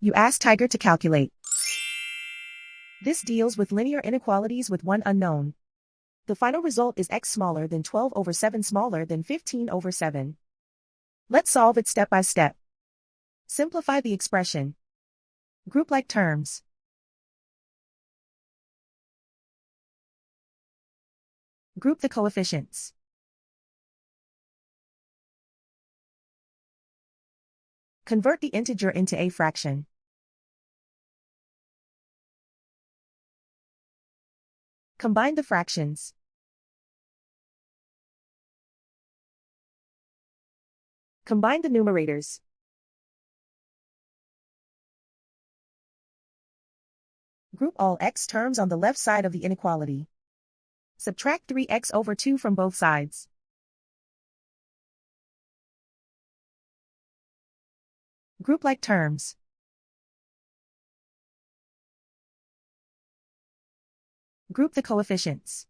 You ask Tiger to calculate. This deals with linear inequalities with one unknown. The final result is x smaller than 12 over 7 smaller than 15 over 7. Let's solve it step by step. Simplify the expression. Group like terms. Group the coefficients. Convert the integer into a fraction. Combine the fractions. Combine the numerators. Group all x terms on the left side of the inequality. Subtract 3x over 2 from both sides. Group like terms. Group the coefficients.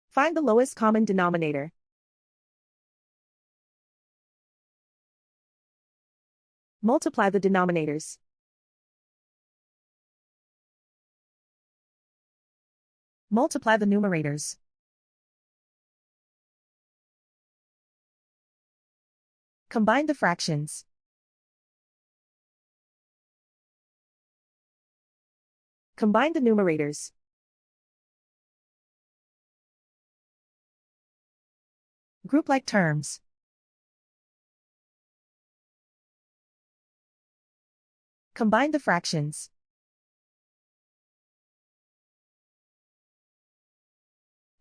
Find the lowest common denominator. Multiply the denominators. Multiply the numerators. Combine the fractions. Combine the numerators. Group like terms. Combine the fractions.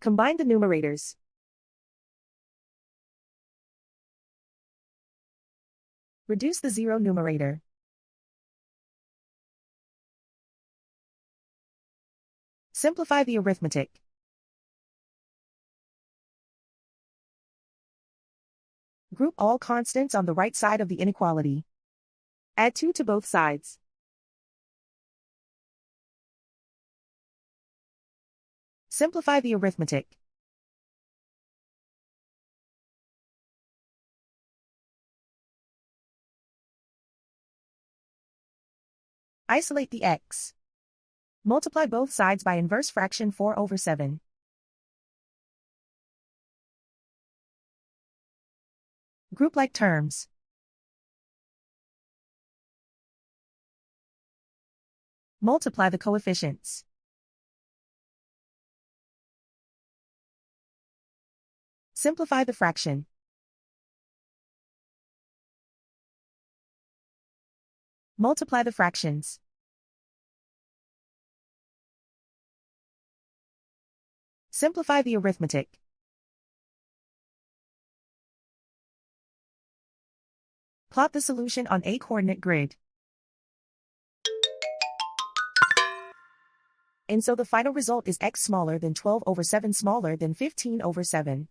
Combine the numerators. Reduce the zero numerator. Simplify the arithmetic. Group all constants on the right side of the inequality. Add 2 to both sides. Simplify the arithmetic. Isolate the x. Multiply both sides by inverse fraction 4 over 7. Group like terms. Multiply the coefficients. Simplify the fraction. Multiply the fractions. Simplify the arithmetic. Plot the solution on a coordinate grid. And so the final result is x smaller than 12 over 7 smaller than 15 over 7.